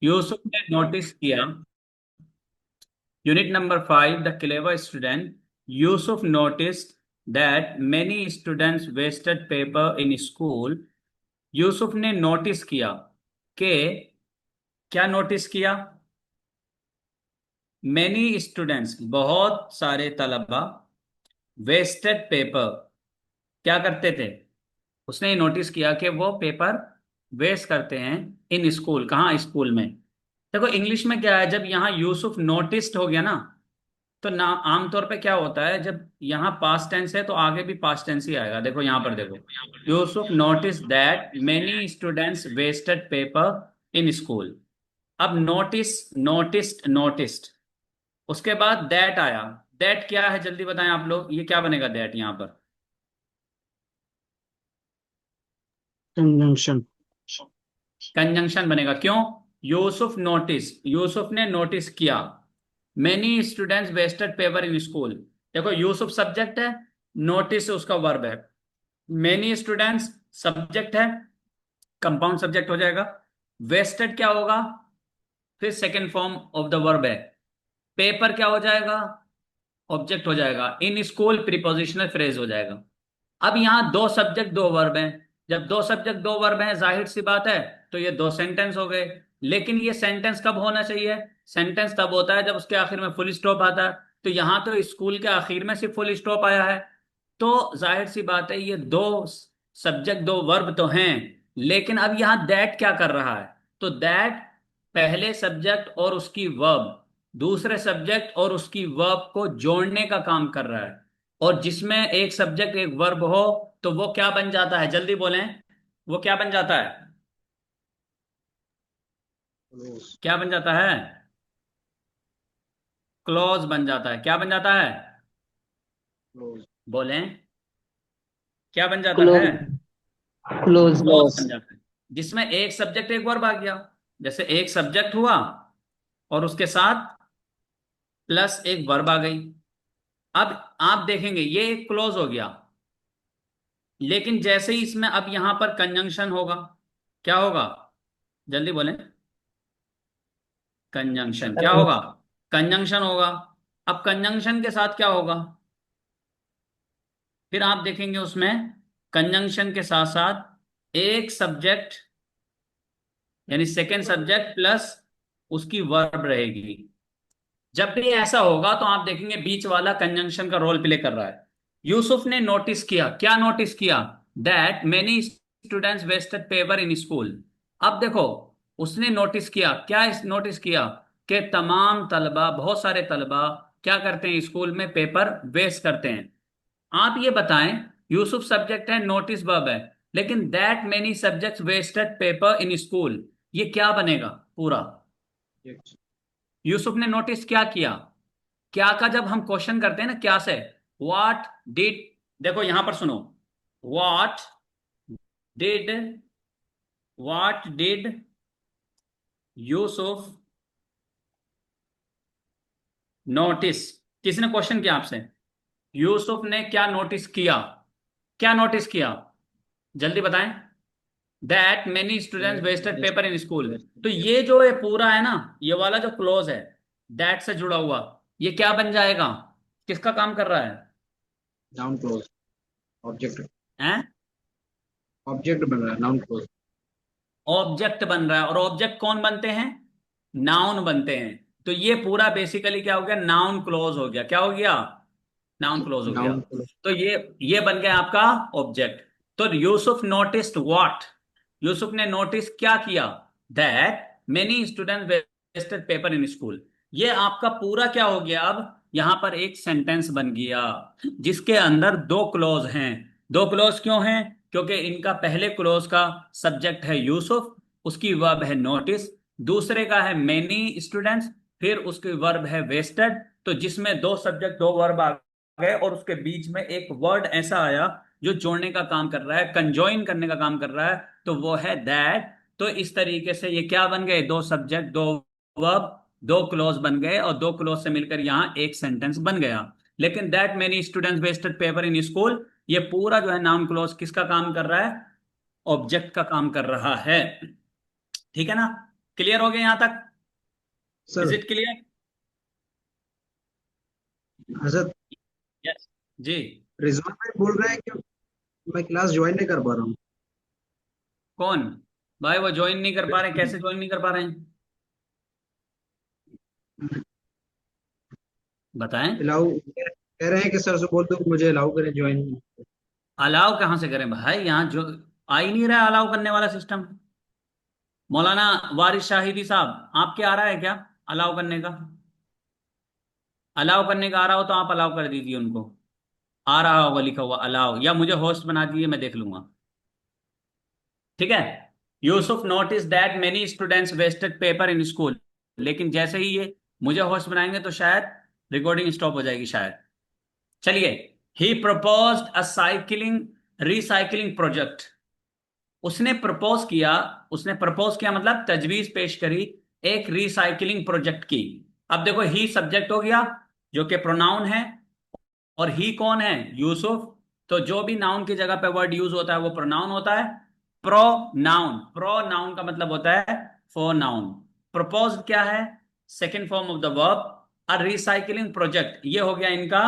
यूसुफ ने नोटिस किया। Unit number 5, the clever student. Yusuf noticed that many students wasted paper in school. Yusuf ने notice किया कि, क्या नोटिस किया? मेनी स्टूडेंट्स, बहुत सारे तलबा, वेस्टेड पेपर, क्या करते थे? उसने नोटिस किया कि वो पेपर वेस्ट करते हैं इन स्कूल। कहाँ? स्कूल में। देखो इंग्लिश में क्या है, जब यहाँ यूसुफ नोटिस्ड हो गया ना, तो ना आमतौर पे क्या होता है, जब यहाँ पास्ट टेंस है तो आगे भी पास्ट टेंस ही आएगा। देखो यहाँ पर देखो, Yusuf notice that many students wasted paper in school. अब नोटिस, नोटिस्ड, नोटिस्ड, उसके बाद दैट आया। दैट क्या है जल्दी बताएं आप लोग, ये क्या बनेगा दैट यहाँ पर? कंजंक्शन। कंजंक्शन बनेगा। क्यों? यूसुफ नोटिस, यूसुफ ने नोटिस किया। Many students wasted paper in school. देखो यूसुफ सब्जेक्ट है, नोटिस उसका वर्ब है, मेनी स्टूडेंट्स सब्जेक्ट है, कंपाउंड सब्जेक्ट हो जाएगा। वेस्टेड क्या होगा? फिर second form of the verb है। पेपर क्या हो जाएगा? ऑब्जेक्ट हो जाएगा। इन स्कूल प्रीपोजिशनल फ्रेज हो जाएगा। अब यहां दो सब्जेक्ट दो वर्ब हैं। जब दो सब्जेक्ट दो वर्ब हैं, जाहिर सी बात है, तो ये दो सेंटेंस हो गए। लेकिन ये सेंटेंस कब होना चाहिए? सेंटेंस तब होता है जब उसके आखिर में फुल स्टॉप आता है। तो यहां तो स्कूल के आखिर में सिर्फ फुल स्टॉप आया है। तो जाहिर सी बात है, ये दो सब्जेक्ट दो वर्ब तो हैं। लेकिन अब यहां दैट क्या कर रहा है? तो दैट पहले सब्जेक्ट और उसकी वर्ब, दूसरे सब्जेक्ट और उसकी वर्ब को जोड़ने का काम कर रहा है। और जिसमें एक सब्जेक्ट एक वर्ब हो, तो वो क्या बन जाता है? जल्दी बोलें, वो क्या बन जाता है? क्लोज। क्या बन जाता है? क्लॉज बन जाता है। क्या बन जाता है? क्लोज। बोलें, क्या बन जाता है? क्लोज। क्लोज। क्लॉज बन जाता है। जिसमें एक सब्जेक्ट एक वर्ब आ गया। जैसे एक सब्जेक्ट हुआ और उसके साथ प्लस एक वर्ब आ गई। अब आप देखेंगे ये एक क्लोज हो गया। लेकिन जैसे ही इसमें अब यहां पर कंजंक्शन होगा, क्या होगा? जल्दी बोलें। कंजंक्शन क्या होगा? कंजंक्शन होगा। अब कंजंक्शन के साथ क्या होगा? फिर आप देखेंगे उसमें कंजंक्शन के साथ साथ एक सब्जेक्ट, यानी सेकेंड सब्जेक्ट प्लस उसकी वर्ब रहेगी। जब भी ऐसा होगा तो आप देखेंगे बीच वाला कंजंक्शन का रोल प्ले कर रहा है। यूसुफ ने नोटिस किया। क्या नोटिस किया? That many students wasted paper in school. अब देखो, उसने नोटिस किया। क्या नोटिस किया? कि तमाम तलबा, बहुत सारे तलबा क्या करते हैं? स्कूल में पेपर वेस्ट करते हैं। आप ये बताएं, यूसुफ सब्जेक्ट है, नोटिस वर्ब है, लेकिन that many subjects wasted paper in school, ये क्या बनेगा पूरा? यूसुफ ने नोटिस क्या किया? क्या का जब हम क्वेश्चन करते हैं ना क्या से, व्हाट डिड, देखो यहां पर सुनो, what did, what did Yusuf notice. किसने क्वेश्चन किया आपसे? यूसुफ ने क्या नोटिस किया? क्या नोटिस किया? जल्दी बताएं। That many students wasted paper in school. तो ये जो है पूरा है ना, ये वाला जो क्लोज है दैट से जुड़ा हुआ, ये क्या बन जाएगा? किसका काम कर रहा है? Noun close. ऑब्जेक्ट। हैं? ऑब्जेक्ट बन रहा है, नाउन क्लोज। ऑब्जेक्ट बन रहा है। और ऑब्जेक्ट कौन बनते हैं? नाउन बनते हैं। तो ये पूरा बेसिकली क्या हो गया? नाउन क्लोज हो गया। क्या हो गया? नाउन क्लोज हो गया। Noun close. तो ये बन गया आपका ऑब्जेक्ट। तो यूसुफ नोटिस्ड व्हाट, यूसुफ ने नोटिस क्या किया? That many student wasted paper in school. ये आपका पूरा क्या हो गया? अब यहां पर एक सेंटेंस बन गया जिसके अंदर दो क्लोज हैं। दो क्लोज क्यों हैं? क्योंकि इनका पहले क्लोज का सब्जेक्ट है यूसुफ, उसकी वर्ब है नोटिस। दूसरे का है मेनी स्टूडेंट्स, फिर उसकी वर्ब है वेस्टेड। तो जिसमें दो सब्जेक्ट दो वर्ब आ गए और उसके बीच में एक वर्ड ऐसा आया जो जोड़ने का काम कर रहा है, कंजॉइन करने का काम कर रहा है, तो वो है दैट। तो इस तरीके से ये क्या बन गए? दो सब्जेक्ट दो वर्ब, दो क्लोज बन गए, और दो क्लोज से मिलकर यहां एक सेंटेंस बन गया। लेकिन that many students wasted paper in school, ये पूरा जो है नाउन क्लोज किसका काम कर रहा है? ऑब्जेक्ट का काम कर रहा है। ठीक है ना? क्लियर हो गया यहां तक? Is sir it clear? Hazrat yes जी। रिजवान भाई बोल रहे हैं कि मैं क्लास ज्वाइन नहीं कर पा रहा हूँ। कौन? भाई वो ज्वाइन नहीं कर पा रहे, कैसे ज्वाइन नहीं कर पा रहे हैं बताएं। अलाउ कह रहे हैं कि सर से बोल दो कि मुझे अलाउ करें ज्वाइन। अलाउ कहाँ से करें भाई, यहाँ जो आ ही नहीं रहा अलाउ करने वाला सिस्टम। मौलाना वारिस शाहिदी साहब, आपके आ रहा है क्या अलाउ करने का? अलाउ करने का आ रहा हो तो आप अलाउ कर दीजिए उनको। आ रहा होगा लिखा हुआ अलाउ, या मुझे होस्ट बना दीजिए, मैं देख लूंगा। ठीक है। Yusuf notice that many students wasted paper in school. लेकिन जैसे ही ये मुझे होस्ट बनाएंगे तो शायद रिकॉर्डिंग स्टॉप हो जाएगी शायद। चलिए। ही प्रपोज्ड अ साइकिलिंग रिसाइकलिंग प्रोजेक्ट। उसने प्रपोज किया मतलब तजवीज पेश करी एक रिसाइकलिंग प्रोजेक्ट की। अब देखो, ही सब्जेक्ट हो गया जो कि प्रोनाउन है, और ही कौन है? यूसुफ। तो जो भी नाउन की जगह पे वर्ड यूज होता है वो प्रोनाउन होता है। प्रोनाउन का मतलब होता है फोर नाउन। प्रपोज क्या है? Second form of the verb. A recycling project ये हो गया इनका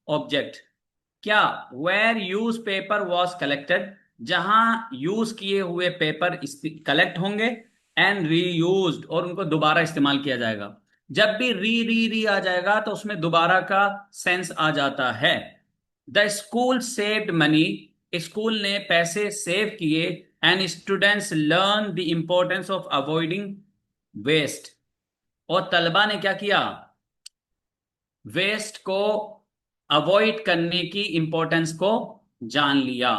ऑब्जेक्ट। क्या? Where use paper was collected, जहां यूज किए हुए पेपर कलेक्ट होंगे, एंड रीयूज्ड और उनको दोबारा इस्तेमाल किया जाएगा। जब भी री आ जाएगा तो उसमें दोबारा का सेंस आ जाता है। The school saved money. School ने पैसे सेव किए। And students learn the importance of avoiding waste. और तलबा ने क्या किया? वेस्ट को अवॉइड करने की इंपॉर्टेंस को जान लिया।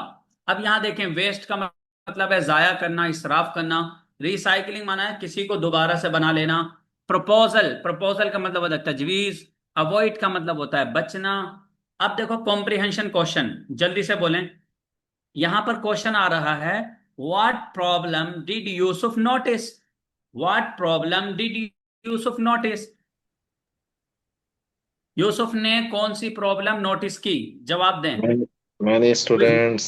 अब यहां देखें, वेस्ट का मतलब है जाया करना, इसराफ करना। रिसाइकलिंग माना है किसी को दोबारा से बना लेना। प्रपोजल का मतलब होता है तजवीज। अवॉइड का मतलब होता है बचना। अब देखो कॉम्प्रिहेंशन क्वेश्चन, जल्दी से बोलें। यहां पर क्वेश्चन आ रहा है, what problem did Yusuf notice? What problem did Yusuf notice? Yusuf ने कौन सी प्रॉब्लम नोटिस की? जवाब दें। Many many quiz. students,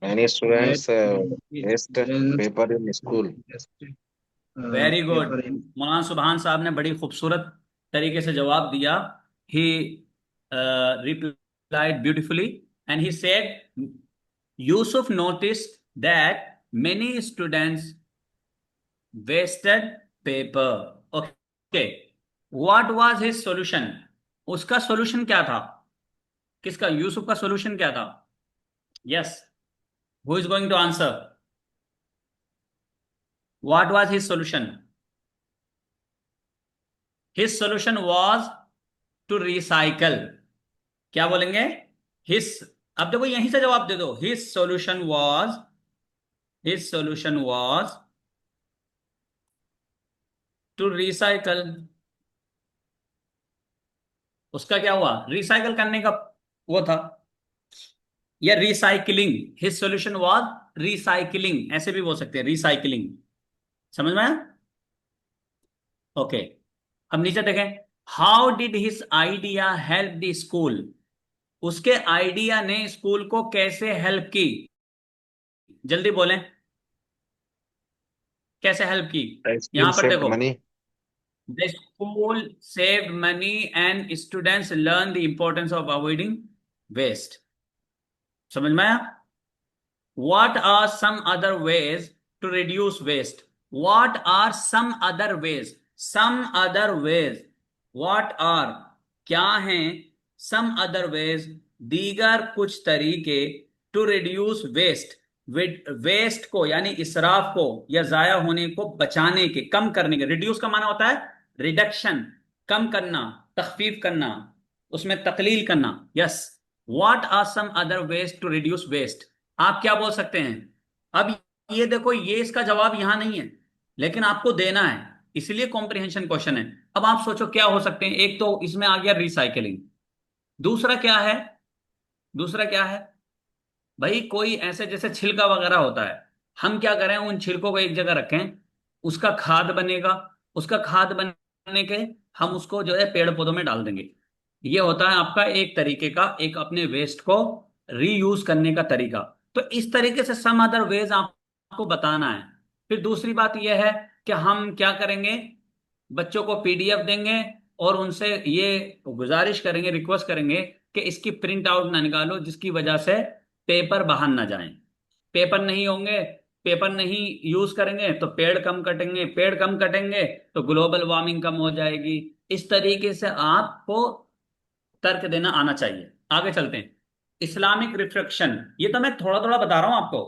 many That students waste students paper in school. Very good. Paper in मौलाना सुबहान साहब ने बड़ी खूबसूरत तरीके से जवाब दिया। He replied beautifully and he said, Yusuf notice that many students wasted paper. Okay. What was his solution? उसका सॉल्यूशन क्या था? किसका? यूसुफ का सॉल्यूशन क्या था? Yes. Who is going to answer? What was his solution? His solution was to recycle. क्या बोलेंगे? हिज। अब देखो यहीं से जवाब दे दो। His solution was to recycle. उसका क्या हुआ? रिसाइकल करने का वो था, या recycling. His solution was recycling, ऐसे भी बोल सकते हैं रिसाइकलिंग। समझ में आया? ओके। अब नीचे देखें। How did his idea help the school? उसके आइडिया ने स्कूल को कैसे हेल्प की? जल्दी बोलें, कैसे हेल्प की? The school यहां पर saved देखो, money. The school saved money and students learn the importance of avoiding waste. समझ में आया? What are some other ways to reduce waste? What are some other ways? Some other ways. What are? क्या हैं? Some other ways. दीगर कुछ तरीके to reduce waste. Waste को यानी इसराफ को या जाया होने को बचाने के, कम करने के। रिड्यूस का माना होता है रिडक्शन, कम करना, तखफीफ करना, उसमें तकलील करना। Yes. What are some other ways to reduce waste? आप क्या बोल सकते हैं? अब ये देखो, ये इसका जवाब यहां नहीं है, लेकिन आपको देना है, इसलिए कॉम्प्रिहेंशन क्वेश्चन है। अब आप सोचो क्या हो सकते हैं। एक तो इसमें आ गया रिसाइकलिंग। दूसरा क्या है? दूसरा क्या है? भाई कोई ऐसे जैसे छिलका वगैरह होता है, हम क्या करें, उन छिलकों को एक जगह रखें, उसका खाद बनेगा। उसका खाद बनने के हम उसको जो है पेड़ पौधों में डाल देंगे। ये होता है आपका एक तरीके का, एक अपने वेस्ट को रीयूज करने का तरीका। तो इस तरीके से सम अदर वेज आपको बताना है। फिर दूसरी बात यह है कि हम क्या करेंगे, बच्चों को पीडीएफ देंगे और उनसे ये गुजारिश करेंगे, रिक्वेस्ट करेंगे कि इसकी प्रिंट आउट ना निकालो, जिसकी वजह से पेपर बाहर ना जाए। पेपर नहीं होंगे, पेपर नहीं यूज करेंगे तो पेड़ कम कटेंगे, पेड़ कम कटेंगे तो ग्लोबल वार्मिंग कम हो जाएगी। इस तरीके से आपको तर्क देना आना चाहिए। आगे चलते हैं। इस्लामिक रिफ्लेक्शन, ये तो मैं थोड़ा थोड़ा बता रहा हूं आपको।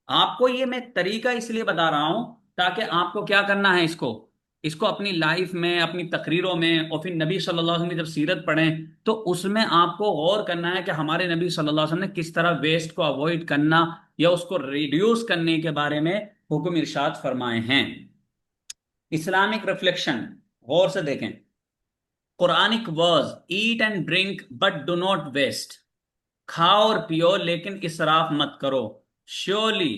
आपको ये मैं तरीका इसलिए बता रहा हूं ताकि आपको क्या करना है, इसको इसको अपनी लाइफ में, अपनी तकरीरों में, और फिर नबी सल्लल्लाहु अलैहि वसल्लम की जब सीरत पढ़ें तो उसमें आपको गौर करना है कि हमारे नबी सल्लल्लाहु अलैहि वसल्लम ने किस तरह वेस्ट को अवॉइड करना या उसको रिड्यूस करने के बारे में हुक्म इरशाद फरमाए हैं। इस्लामिक रिफ्लेक्शन, गौर से देखें। Quranic verse, eat and drink but do not waste. खाओ और पियो लेकिन इसराफ मत करो। श्योरली,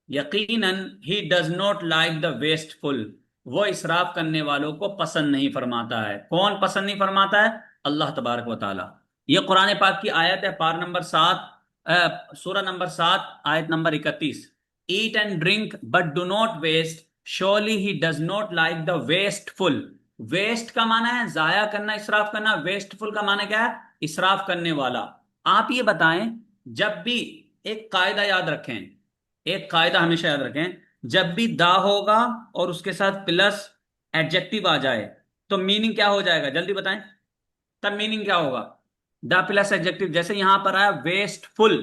यकीनन, he does not like the wasteful, वो इसराफ करने वालों को पसंद नहीं फरमाता है। कौन पसंद नहीं फरमाता है? अल्लाह तबारक व ताला। ये कुरान पाक की आयत है, पार नंबर 7, सूरह नंबर 7, आयत number 31। Eat and drink but do not waste, surely he does not like the wasteful. Waste का माना है जाया करना, इसराफ करना। वेस्टफुल का माना क्या है? इसराफ करने वाला। आप ये बताएं, जब भी, एक कायदा याद रखें, एक कायदा हमेशा याद रखें, जब भी दा होगा और उसके साथ प्लस एडजेक्टिव आ जाए तो मीनिंग क्या हो जाएगा, जल्दी बताएं। तब मीनिंग क्या होगा? द प्लस एडजेक्टिव, जैसे यहां पर आया वेस्टफुल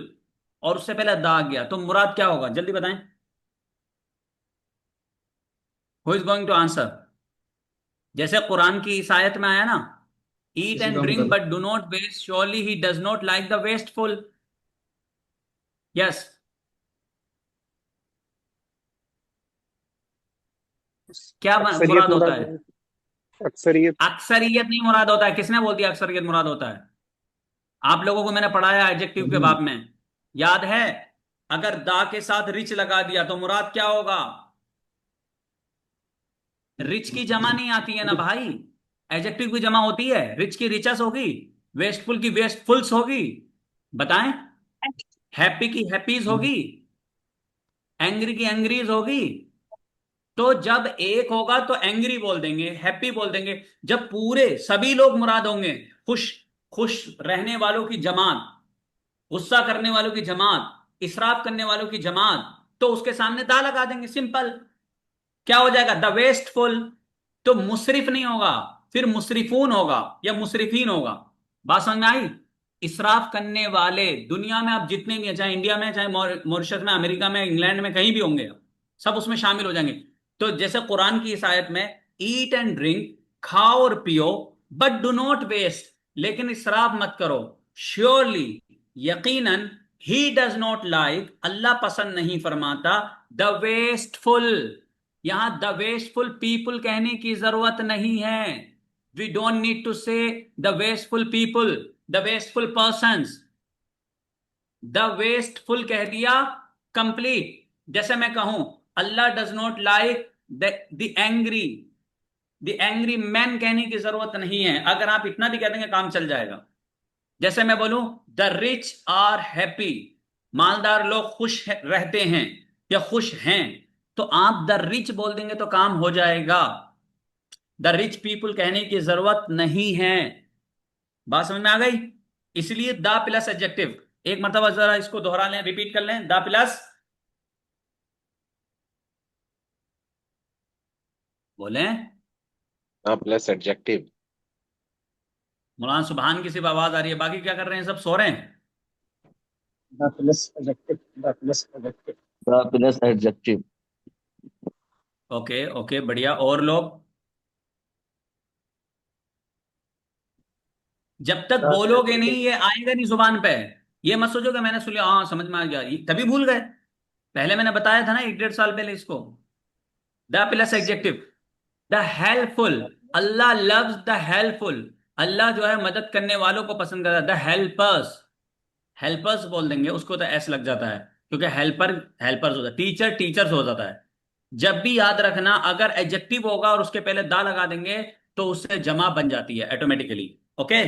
और उससे पहले दा आ गया, तो मुराद क्या होगा, जल्दी बताएं। Who is going to answer? जैसे कुरान की इस आयत में आया ना, ईट किसी एंड का हम ड्रिंक कर but do not waste, surely he does not like the wasteful. Yes, क्या अक्सरियत मुराद होता मुराद है? है। अक्सरियत। अक्सरियत नहीं मुराद होता है। किसने बोल दिया अक्सरियत मुराद होता है? आप लोगों को मैंने पढ़ाया एडजेक्टिव के बाब में, याद है? अगर दा के साथ रिच लगा दिया तो मुराद क्या होगा? रिच की जमा नहीं आती है ना भाई, एडजेक्टिव की जमा होती है। रिच की रिचस होगी, वेस्टफुल की वेस्टफुल्स होगी। बताएं। हैप्पी की हैप्पीज होगी, एंग्री की एंग्रीज होगी। तो जब एक होगा तो एंग्री बोल देंगे, हैप्पी बोल देंगे। जब पूरे सभी लोग मुराद होंगे, खुश, खुश रहने वालों की जमात, गुस्सा करने वालों की जमात, इसराफ करने वालों की जमात, तो उसके सामने दा लगा देंगे, सिंपल। क्या हो जाएगा? The wasteful. तो मुसरिफ नहीं होगा, फिर मुसरिफून होगा या मुसरिफीन होगा। बात समझ में आई? इसराफ करने वाले दुनिया में आप जितने भी हैं, चाहे इंडिया में, चाहे मॉरिशस में, अमेरिका में, इंग्लैंड में, कहीं भी होंगे, सब उसमें शामिल हो जाएंगे। तो जैसे कुरान की इस आयत में, ईट एंड ड्रिंक, खाओ और पियो, बट डू नॉट वेस्ट, लेकिन इसराफ मत करो। श्योरली, यकीनन, he does not like, Allah पसंद नहीं फरमाता, द वेस्टफुल। यहां द वेस्टफुल पीपुल कहने की जरूरत नहीं है। We don't need to say the wasteful people, the wasteful persons. The wasteful कह दिया, कंप्लीट। जैसे मैं कहूं, Allah does not like the angry, the angry man कहने की जरूरत नहीं है। अगर आप इतना भी कह देंगे काम चल जाएगा। जैसे मैं बोलूं, द रिच आर हैप्पी, मालदार लोग खुश रहते हैं या खुश हैं, तो आप द रिच बोल देंगे तो काम हो जाएगा। द रिच पीपुल कहने की जरूरत नहीं है। बात समझ में आ गई? इसलिए द प्लस एडजेक्टिव, एक मरतबा जरा इसको दोहरा लें, रिपीट कर लें। द प्लस, बोलें। Plus adjective. मौलाना सुबहान की सिर्फ आवाज आ रही है, बाकी क्या कर रहे हैं? सब सो रहे हैं। The plus adjective, the plus adjective. Plus adjective. Okay okay, बढ़िया। और लोग जब तक द बोलोगे नहीं, ये आएगा नहीं जुबान पे। ये मत सोचो कि मैंने सुन लिया, हाँ समझ में आ गया, तभी भूल गए। पहले मैंने बताया था ना, 1 1.5 साल पहले इसको। The plus adjective, the helpful, Allah loves the helpful. Allah जो है मदद करने वालों को पसंद करता है। द हेल्पर्स, हेल्पर्स बोल देंगे उसको तो एस लग जाता है, क्योंकि हेल्पर हेल्पर्स होता है, टीचर टीचर्स हो जाता है। जब भी याद रखना, अगर एडजेक्टिव होगा और उसके पहले दा लगा देंगे तो उससे जमा बन जाती है ऑटोमेटिकली। ओके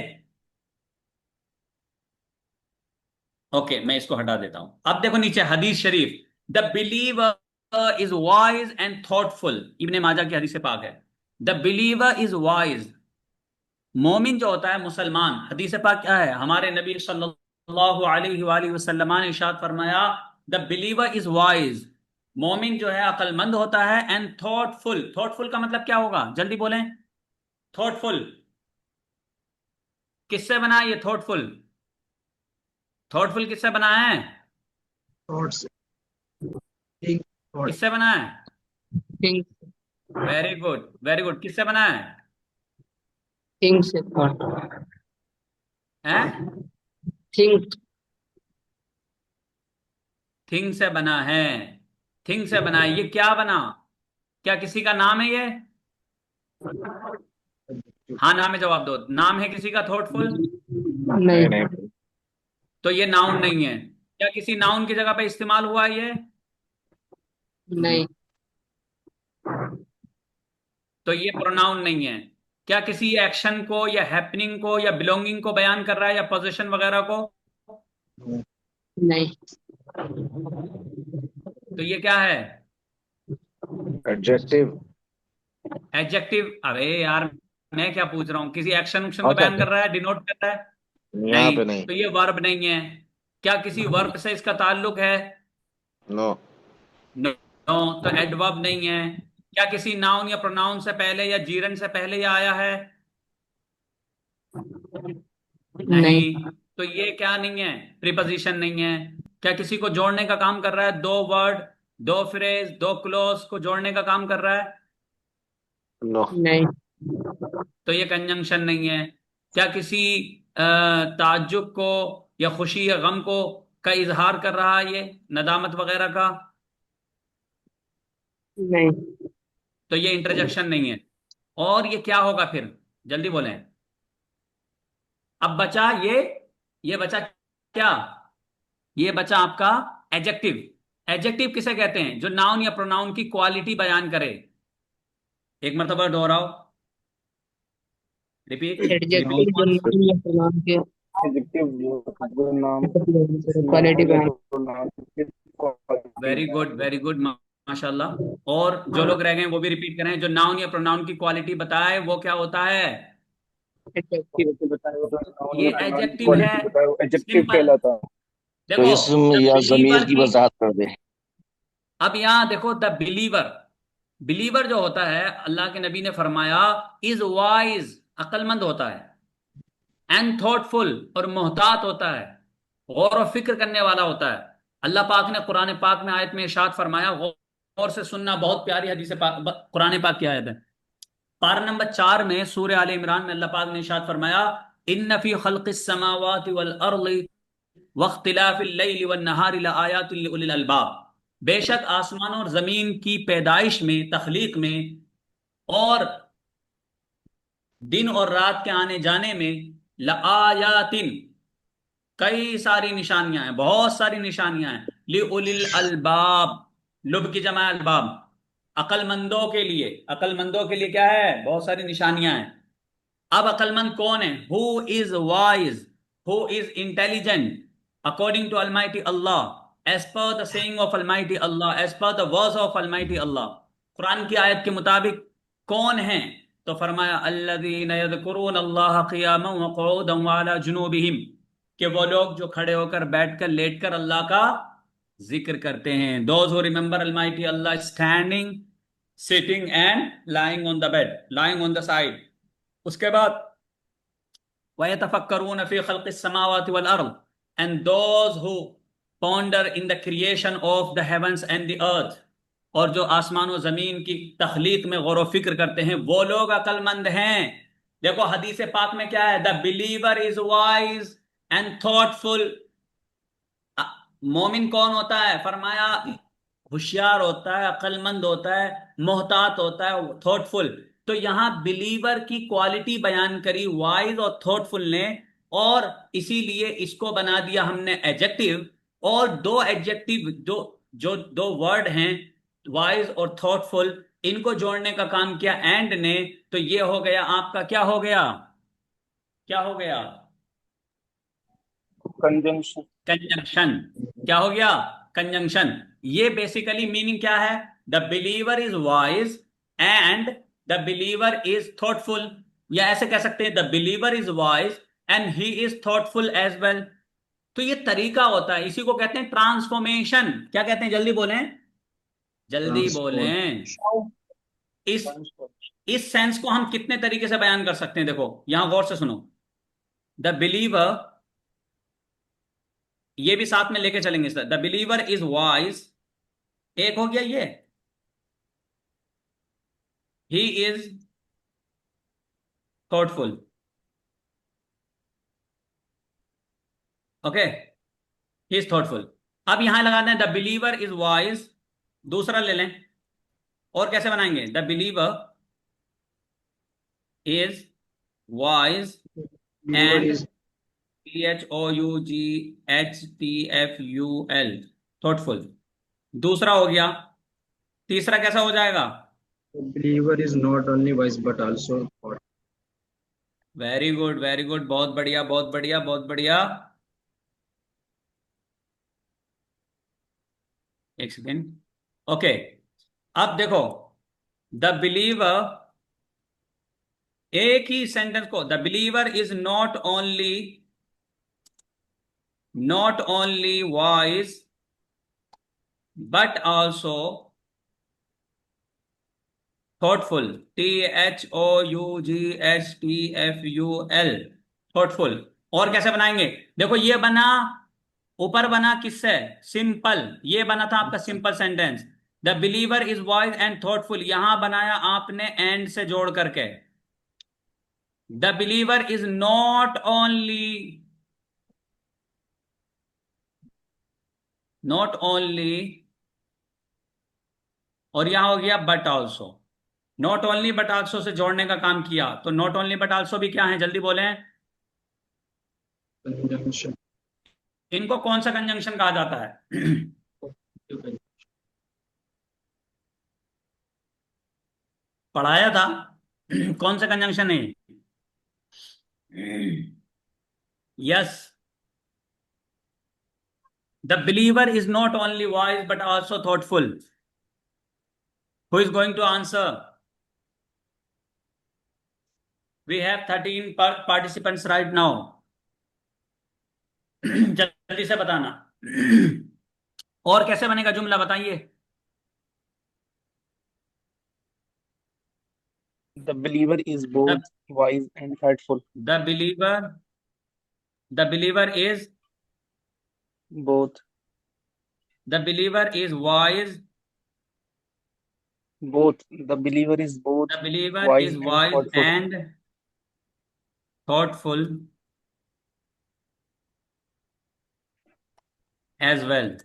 ओके, मैं इसको हटा देता हूं। अब देखो नीचे हदीस शरीफ, the believer is wise and thoughtful. Ibn Majah की हदीस पाक है. The believer is wise. मोमिन जो होता है मुसलमान, हदीस पाक क्या है? हमारे नबी सल्लल्लाहु अलैहि वसल्लम ने इरशाद फरमाया, द बिलीवर इज वाइज. मोमिन जो है अक्लमंद होता है. And thoughtful. थॉटफुल का मतलब क्या होगा? जल्दी बोलें. थॉटफुल किससे बना है? ये थॉटफुल, थॉटफुल किससे बना है? थॉट्स थिंक थॉट किससे बना है? Think very good, very good. किससे बना है? थिंक से थॉट हैं? थिंक थिंग से बना है. थिंग से बना है. ये क्या बना? क्या किसी का नाम है ये? हाँ नाम है. जवाब दो. नाम है किसी का थॉटफुल? नहीं नहीं तो ये नाउन नहीं है. क्या किसी नाउन की जगह पे इस्तेमाल हुआ है ये? नहीं तो ये प्रोनाउन नहीं है. क्या किसी एक्शन को या हैपनिंग को या बिलोंगिंग को बयान कर रहा है, या पोजीशन वगैरह को? नहीं तो ये क्या है? एडजेक्टिव. एडजेक्टिव. अरे यार, मैं क्या पूछ रहा हूं? किसी एक्शन उक्शन को अच्छा बयान कर रहा है, डिनोट कर रहा है? यहाँ पे नहीं. नहीं. तो ये वर्ब नहीं है. क्या किसी वर्ब से इसका ताल्लुक है? नो. नो. तो एडवर्ब नहीं है. क्या किसी नाउन या प्रोनाउन से पहले या जीरन से पहले ये आया है? नहीं नहीं. तो ये क्या नहीं है? प्रीपोजिशन नहीं है. क्या किसी को जोड़ने का काम कर रहा है? दो वर्ड, दो फ्रेज, दो क्लोज को जोड़ने का काम कर रहा है? नो. नहीं तो ये कंजंक्शन नहीं है. क्या किसी ताज्जुब को या खुशी या गम को का इजहार कर रहा है, ये नदामत वगैरह का? नहीं तो ये इंटरजेक्शन नहीं है. और ये क्या होगा फिर? जल्दी बोलें. अब बचा ये बचा क्या? ये बचा आपका एडजेक्टिव. एडजेक्टिव किसे कहते हैं? जो नाउन या प्रोनाउन की क्वालिटी बयान करे. एक मरतबा दोहराओ. रिपीट. एडजेक्टिव जो नाम या प्रोनाउन के एडजेक्टिव जो नाम क्वालिटी बयान वेरी गुड, वेरी गुड, माशाल्लाह. और जो लोग रह गए वो भी रिपीट करें. जो नाउन या प्रोनाउन की क्वालिटी बताए वो क्या होता है? एडजेक्टिव को बताया ये एडजेक्टिव है. क्वालिटी बताया एडजेक्टिव सिंपल. कहलाता है। तो देखो, इसम द या बिलीवर जमीर की की. वजाहत कर दे. अब यहां देखो, द बिलीवर. बिलीवर जो होता है, अल्लाह के नबी ने फरमाया, इज वाइज, अक्लमंद होता है. एंड थॉटफुल, और मोहतात होता है, गौर और फिक्र करने वाला होता है. अल्लाह पाक ने कुरान पाक में आयत में इरशाद फरमाया, गौर से सुनना, बहुत प्यारी हदीस पाक, कुरान पाक की आयत है. पारा नंबर 4 में सूरह आले इमरान में अल्लाह पाक ने इरशाद फरमाया, इन्न फी खल्क़िस समावाति वल अर्ज़ि वख्तिलाफिल लैलि वन नहारि लआयातिन लिउलिल अलबाब. बेशक आसमान और जमीन की पैदाइश में, तख्लीक में, और दिन और रात के आने जाने में, लआयातिन, कई सारी निशानियां हैं, बहुत सारी निशानियां हैं. लिउलिल अलबाब, लुब की जमा अलबाब, अकलमंदों के लिए. अकलमंदों के लिए क्या है? बहुत सारी निशानियां हैं. अब अकलमंद कौन है? Who is wise, who is intelligent, according to almighty Allah, as per the saying of almighty Allah, as per the words of almighty Allah. Quran की आयत के मुताबिक कौन है? तो फरमाया, अल्लज़ीना यज़कुरून अल्लाह क़ियामन व क़ुऊदन व अला जुनूबिहिम, कि वो लोग जो खड़े होकर, बैठकर, लेटकर अल्लाह का जिक्र करते हैं. दोज हु रिमेंबर अलमाइटी अल्लाह standing, sitting and lying on the bed, lying on the side. उसके बाद वयतफक्करून फी खल्क़िस समावाति वल अर्ज़, and those who ponder in the creation of the heavens and the earth, और जो आसमान और जमीन की तख्लीक में गौर व फिक्र करते हैं, वो लोग अकलमंद हैं. देखो हदीस पाक में क्या है? The believer is wise and thoughtful. मोमिन कौन होता है? फरमाया, होशियार होता है, अक्लमंद होता है, मोहतात होता है, थॉटफुल. तो यहां बिलीवर की क्वालिटी बयान करी वाइज और थॉटफुल ने, और इसीलिए इसको बना दिया हमने एडजेक्टिव. और दो एडजेक्टिव, जो दो वर्ड हैं, वाइज और थॉटफुल, इनको जोड़ने का काम किया एंड ने. तो ये हो गया आपका, क्या हो गया? क्या हो गया? Conjunction conjunction. क्या हो गया? कंजंक्शन। ये बेसिकली मीनिंग क्या है? The believer is wise and the believer is thoughtful, या ऐसे कह सकते हैं the believer is wise and he is thoughtful as well. तो ये तरीका होता है, इसी को कहते हैं ट्रांसफॉर्मेशन। क्या कहते हैं? जल्दी बोलें, जल्दी Transport. बोलें। इस सेंस को हम कितने तरीके से बयान कर सकते हैं? देखो यहां गौर से सुनो। द बिलीवर, ये भी साथ में लेके चलेंगे sir. The believer is wise, एक हो गया ये। ही is thoughtful, okay, he is thoughtful. अब यहां लगा दें द बिलीवर इज वाइज, दूसरा ले लें। और कैसे बनाएंगे? The believer is wise Believer and is THOUGHTFUL, thoughtful. दूसरा हो गया। तीसरा कैसा हो जाएगा? believer is not only wise but also thought. Very good, very good, बहुत बढ़िया, बहुत बढ़िया, बहुत बढ़िया। एक सेकेंड, ओके। अब देखो द बिलीवर, एक ही सेंटेंस को, the believer is not only wise but also thoughtful, THOUGHTFUL, thoughtful. और कैसे बनाएंगे? देखो ये बना, ऊपर बना किससे? सिंपल, ये बना था आपका simple sentence. The believer is wise and thoughtful, यहां बनाया आपने एंड से जोड़ करके। The believer is not only, और यहां हो गया but also. Not only but also say जोड़ने का काम किया, तो नॉट ओनली बट ऑल्सो भी क्या है? जल्दी बोलें। Conjunction. इनको कौन सा कंजंक्शन कहा जाता है? पढ़ाया था। कौन सा कंजंक्शन है? Yes, the believer is not only wise but also thoughtful. Who is going to answer? We have 13 participants right now. जल्दी से बताना। और कैसे बनेगा जुमला बताइए? The believer is both wise and thoughtful. The believer is, Both. The believer is wise, Both. The believer is both the believer wise is and wise thoughtful. And thoughtful as well.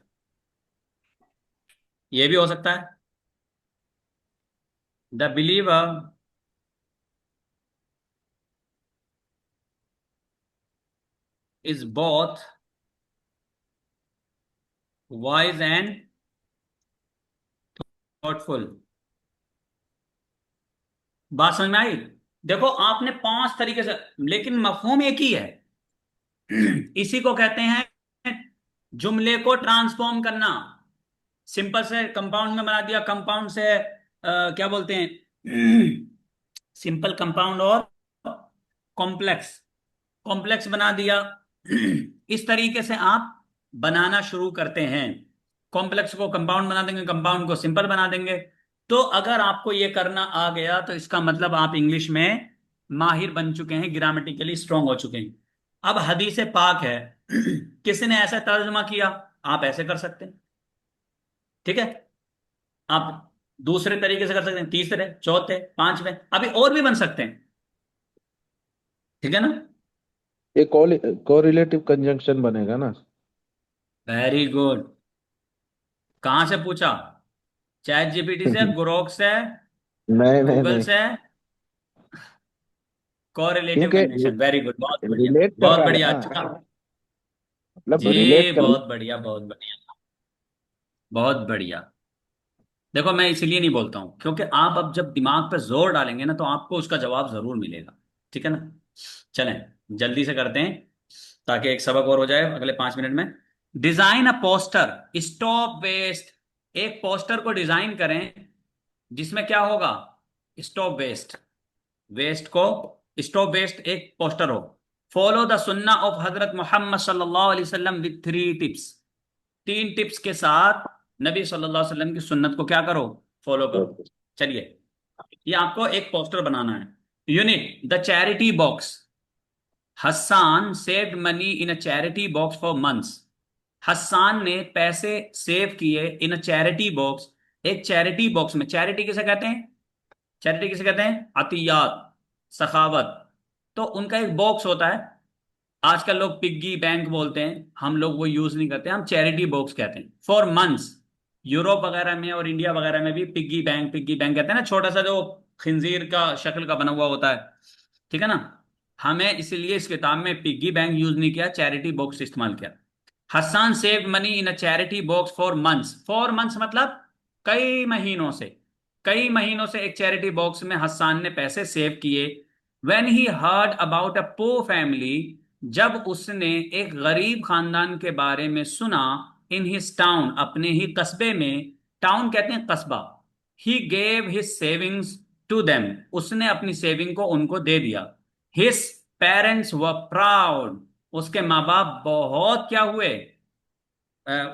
ये भी हो सकता है। The believer is both wise and thoughtful. बात समझ में आई? देखो आपने 5 तरीके से, लेकिन मफहूम एक ही है। इसी को कहते हैं जुमले को ट्रांसफॉर्म करना। सिंपल से कंपाउंड में बना दिया, कंपाउंड से क्या बोलते हैं? सिंपल कंपाउंड और कॉम्प्लेक्स, कॉम्प्लेक्स बना दिया। इस तरीके से आप बनाना शुरू करते हैं। कॉम्प्लेक्स को कंपाउंड बना देंगे, कंपाउंड को सिंपल बना देंगे। तो अगर आपको ये करना आ गया तो इसका मतलब आप इंग्लिश में माहिर बन चुके हैं, ग्रामेटिकली स्ट्रांग हो चुके हैं। अब हदीस पाक है, किसी ने ऐसा तर्जुमा किया, आप ऐसे कर सकते हैं, ठीक है? आप दूसरे तरीके से कर सकते हैं, तीसरे, चौथे, पांचवें, अभी और भी बन सकते हैं, ठीक है ना? ये कोरिलेटिव कंजंक्शन बनेगा ना? Very good. कहां से पूछा? चैट जीपीटी से, ग्रोक से, नहीं नहीं गूगल नहीं, से? कोरिलेटिव क्योंकि कंजंक्शन, वेरी गुड, बहुत बढ़िया, रिलेट कर बहुत रहा है बढ़िया, ना, अच्छा मतलब रिलेट जी, कर। बहुत बढ़िया, बहुत बढ़िया, बहुत बढ़िया। देखो मैं इसलिए नहीं बोलता हूं क्योंकि आप अब जब दिमाग पे जोर डालेंगे ना तो आपको उसका जवाब जरूर मिलेगा, ठीक है ना? चलें जल्दी से करते हैं ताकि एक सबक और हो जाए अगले 5 मिनट में। Design a poster stop waste. एक पोस्टर को डिजाइन करें जिसमें क्या होगा, स्टॉप वेस्ट, वेस्ट को स्टॉप वेस्ट एक पोस्टर हो। फॉलो द सुन्ना ऑफ हजरत मोहम्मद सल्लल्लाहु अलैहि वसल्लम विथ 3 टिप्स। 3 टिप्स के साथ नबी सल्लल्लाहु अलैहि वसल्लम की सुन्नत को क्या करो, फॉलो करो। चलिए, ये आपको एक पोस्टर बनाना है। Unit the charity box. Hassan saved money in a charity box for months. Hassan ने पैसे सेव किए इन अ चैरिटी बॉक्स, एक चैरिटी बॉक्स में। चैरिटी किसे कहते हैं, चैरिटी किसे कहते हैं, अतियात, सखावत। तो उनका एक बॉक्स होता है। आजकल लोग पिग्गी बैंक बोलते हैं, हम लोग वो यूज नहीं करते, हम चैरिटी बॉक्स कहते हैं। फॉर मंथ्स, यूरोप वगैरह में और इंडिया वगैरह में भी पिग्गी बैंक कहते हैं ना, छोटा सा जो खिंजीर का शक्ल का बना हुआ होता है, ठीक है ना। हमें इसलिए इस किताब में पिग्गी बैंक यूज नहीं किया, चैरिटी बॉक्स इस्तेमाल किया। Hasan save money in a charity box for months मतलब कई महीनों से, कई महीनों से एक चैरिटी बॉक्स में हसन ने पैसे सेव किए। When he heard about a poor family, जब उसने एक गरीब खानदान के बारे में सुना, इन हिज टाउन, अपने ही कस्बे में, टाउन कहते हैं कस्बा, he gave his savings to them, उसने अपनी सेविंग को उनको दे दिया। हिज पेरेंट्स वर प्राउड, उसके माँ बाप बहुत क्या हुए,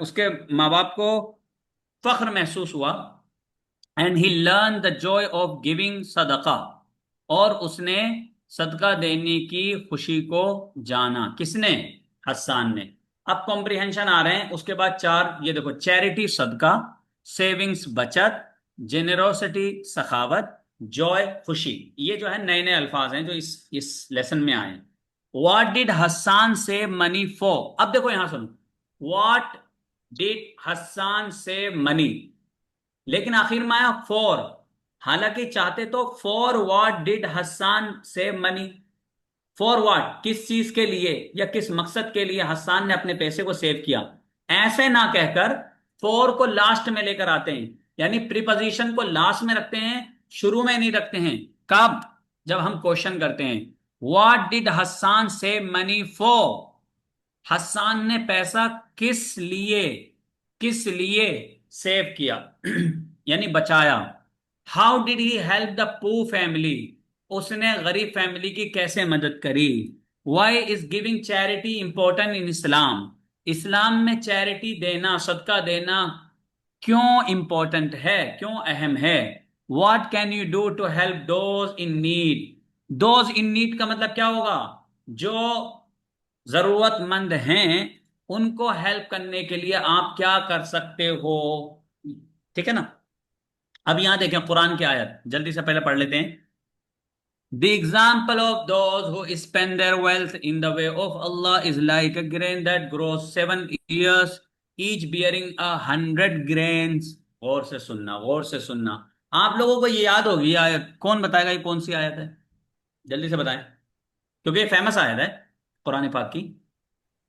उसके माँ बाप को फख्र महसूस हुआ। And he learn the Joy of giving सदका, और उसने सदका देने की खुशी को जाना। किसने, हस्सान ने। अब कॉम्प्रिहेंशन आ रहे हैं उसके बाद 4, ये देखो, चैरिटी सदका, सेविंग्स बचत, जेनेरोसिटी सखावत, जॉय खुशी। ये जो है नए नए अल्फाज हैं जो इस लेसन में आए हैं। What did Hassan save money for, अब देखो यहां सुनो, what did Hassan save money, लेकिन आखिर में आया फॉर। हालांकि चाहते तो for what did Hassan save money, for what, किस चीज के लिए या किस मकसद के लिए हस्सान ने अपने पैसे को सेव किया, ऐसे ना कहकर फॉर को लास्ट में लेकर आते हैं। यानी प्रीपोजिशन को लास्ट में रखते हैं, शुरू में नहीं रखते हैं। कब, जब हम क्वेश्चन करते हैं, what did Hassan save money for, Hassan ने पैसा किस लिए सेव किया यानी बचाया। How did he help the poor family, उसने गरीब फैमिली की कैसे मदद करी। Why is giving charity important in Islam, Islam में चैरिटी देना, सदका देना क्यों इंपॉर्टेंट है, क्यों अहम है। What can you do to help those in need, those in need का मतलब क्या होगा, जो जरूरतमंद हैं उनको हेल्प करने के लिए आप क्या कर सकते हो, ठीक है ना। अब यहां देखें कुरान की आयत, जल्दी से पहले पढ़ लेते हैं। The example of those who spend their wealth in the way of Allah is like a grain that grows 7 years, each bearing 100 grains। गौर से सुनना, गौर से सुनना। आप लोगों को ये याद होगी आयत, कौन बताएगा ये कौन सी आयत है, जल्दी से बताएं, क्योंकि ये फेमस आयत है कुरान पाक की।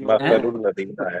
मसलुल लदीना है।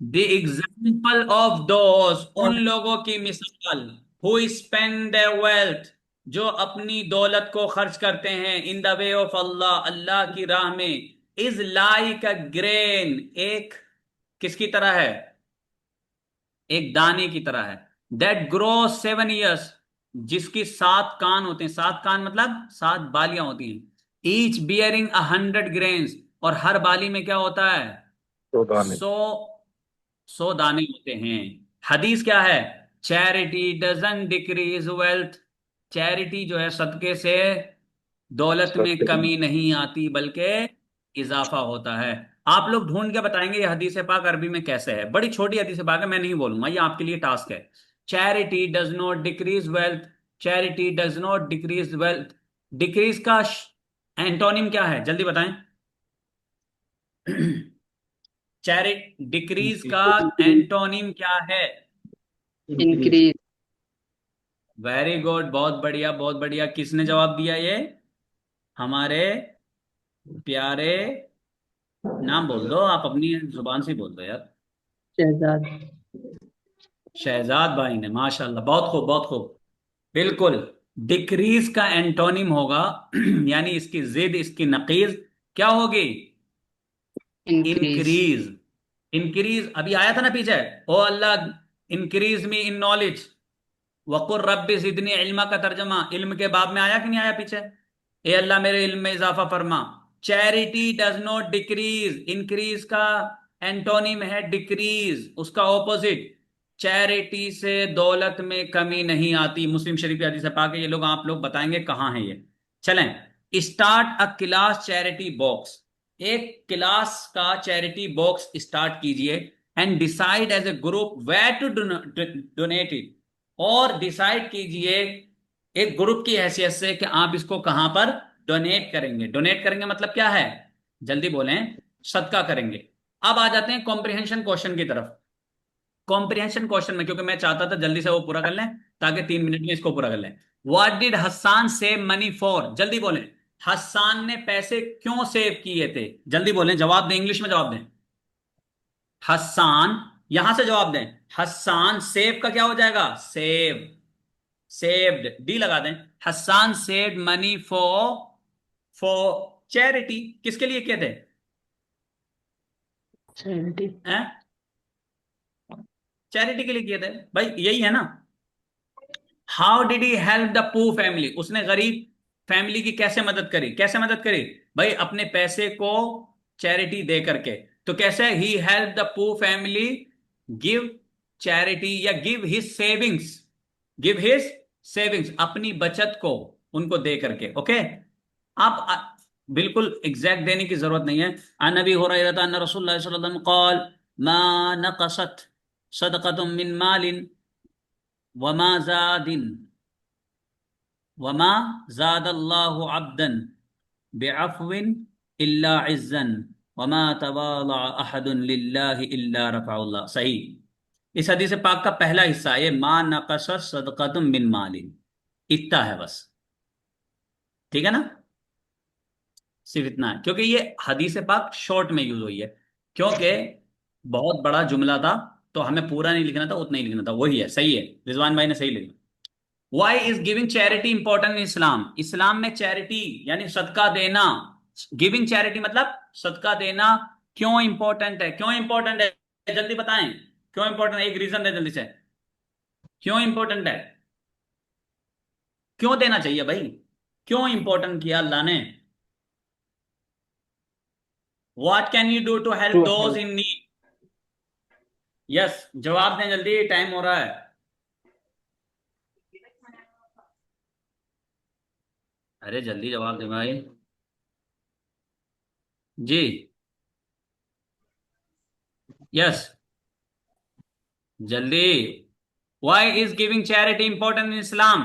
द एग्जाम्पल ऑफ दोस, उन लोगों की मिसाल, हु स्पेंड देयर वेल्थ, जो अपनी दौलत को खर्च करते हैं, इन द वे ऑफ अल्लाह, अल्लाह की राह में, इज लाइक अ ग्रेन, एक किसकी तरह है, एक दाने की तरह है, दैट ग्रो 7 years, जिसकी 7 कान होते हैं, 7 कान मतलब 7 बालियां होती हैं, ईच बियरिंग 100 grains, और हर बाली में क्या होता है, तो दाने 100 दाने होते हैं। हदीस क्या है, charity doesn't decrease wealth, charity जो है सदके से दौलत में कमी नहीं आती बल्कि इजाफा होता है। आप लोग ढूंढ के बताएंगे ये हदीस पाक अरबी में कैसे है, बड़ी छोटी हदीस पाक है, मैं नहीं बोलूंगा, ये आपके लिए टास्क है। Charity does not decrease wealth, charity does not decrease wealth, decrease का एंटोनिम क्या है, जल्दी बताएं चैरिट डिक्रीज का एंटोनिम क्या है? इंक्रीज। वेरी गुड, बहुत बढ़िया बहुत बढ़िया। किसने जवाब दिया ये, हमारे प्यारे, नाम बोल दो आप, अपनी जुबान से ही बोल दो यार। शहजाद। शहजाद भाई ने, माशाल्लाह, बहुत खूब बहुत खूब। बिल्कुल। डिक्रीज का एंटोनिम होगा यानी इसकी जिद, इसकी नकीज क्या होगी? इंक्रीज। इंक्रीज। इंक्रीज अभी आया था ना पीछे, ओ अल्लाह इंक्रीज मी इन नॉलेज, वकुर रब्बी जिदनी इल्मा का तर्जमा इल्म के बाब में आया कि नहीं आया पीछे? ए अल्लाह मेरे इल्म में इजाफा फरमा। Charity does not decrease, increase का एंटोनिम है डिक्रीज, उसका ऑपोजिट। चैरिटी से दौलत में कमी नहीं आती, मुस्लिम शरीफ की हदीस है पाक है। ये लोग, आप लोग बताएंगे कहां है ये। चलें, start a class charity box, एक क्लास का चैरिटी बॉक्स स्टार्ट कीजिए। And decide as a group where to donate it, और डिसाइड कीजिए एक ग्रुप की हैसियत से कि आप इसको कहां पर डोनेट करेंगे। डोनेट करेंगे मतलब क्या है? जल्दी बोलें। सदका करेंगे। अब आ जाते हैं कॉम्प्रिहेंशन क्वेश्चन की तरफ। कॉम्प्रिहेंशन क्वेश्चन में, क्योंकि मैं चाहता था जल्दी से वो पूरा कर लें ताकि 3 मिनट में इसको पूरा कर लें। What did Hasan save money for? जल्दी बोलें। हसन ने पैसे क्यों सेव किए थे? जल्दी बोलें, जवाब दें, इंग्लिश में जवाब दें। हसन, यहां से जवाब दें। हसन सेव का क्या हो जाएगा? सेव, सेव्ड, डी लगा दें। Hasan saved money for, for charity. किसके लिए किए थे? चैरिटी। चैरिटी के लिए किए थे भाई, यही है ना। How did he help the poor family? उसने गरीब फैमिली की कैसे मदद करी? कैसे मदद करी भाई? अपने पैसे को चैरिटी दे करके। तो कैसे? He help the poor family give charity, या give his savings, give his savings, अपनी बचत को उनको दे करके। ओके, आप बिल्कुल एग्जैक्ट देने की जरूरत नहीं है। अन अबी हुरैरा अन्न रसूलुल्लाह सल्लल्लाहु अलैहि वसल्लम क़ाल मा नक़सत सदक़तुम मिन मालिन वमा ज़ादिन वमा ज़ादल्लाहु अब्दन बिअफ़विन इल्ला इज़्ज़न वमा तवाज़अ अहदुन लिल्लाहि इल्ला रफ़अहुल्लाह। सही। इस हदीस पाक का पहला हिस्सा ये मा नक़सत सदक़तुम मिन मालिन, इतना है बस। ठीक है ना? सिर्फ इतना है, क्योंकि ये हदीस पाक शॉर्ट में यूज हुई है, क्योंकि बहुत बड़ा जुमला था तो हमें पूरा नहीं लिखना था, उतना ही लिखना था। वही है, सही है, रिजवान भाई ने सही लिखा। Why is giving charity important in Islam? Islam में चैरिटी यानी सदका देना, गिविंग चैरिटी मतलब सदका देना क्यों इंपॉर्टेंट है? क्यों इंपॉर्टेंट है जल्दी बताएं, क्यों इंपॉर्टेंट है? एक रीजन है जल्दी से, क्यों इंपॉर्टेंट है? क्यों देना चाहिए भाई? क्यों इंपॉर्टेंट किया अल्लाह ने? What can you do to help to those help in need? Yes, जवाब दें जल्दी, टाइम हो रहा है। अरे जल्दी जवाब दे भाई जी। यस, जल्दी। Why is giving charity important in Islam?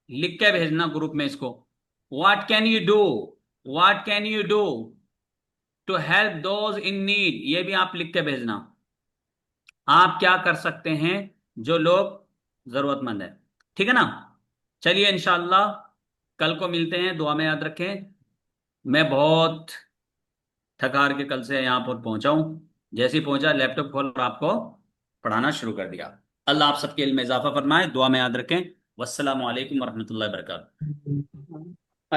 लिख के भेजना ग्रुप में इसको। What can you do, what can you do to help those in need, ये भी आप लिख के भेजना। आप क्या कर सकते हैं जो लोग जरूरतमंद है। ठीक है ना? चलिए इंशाल्लाह कल को मिलते हैं, दुआ में याद रखें। मैं बहुत थक हार के कल से यहाँ पर पहुंचा हूं। जैसे ही पहुंचा लैपटॉप खोल और आपको पढ़ाना शुरू कर दिया। अल्लाह आप सबके इल्म में इजाफा फरमाए, दुआ में याद रखें। वस्सलामु अलैकुम वरहमतुल्लाहि वबरकातुहू।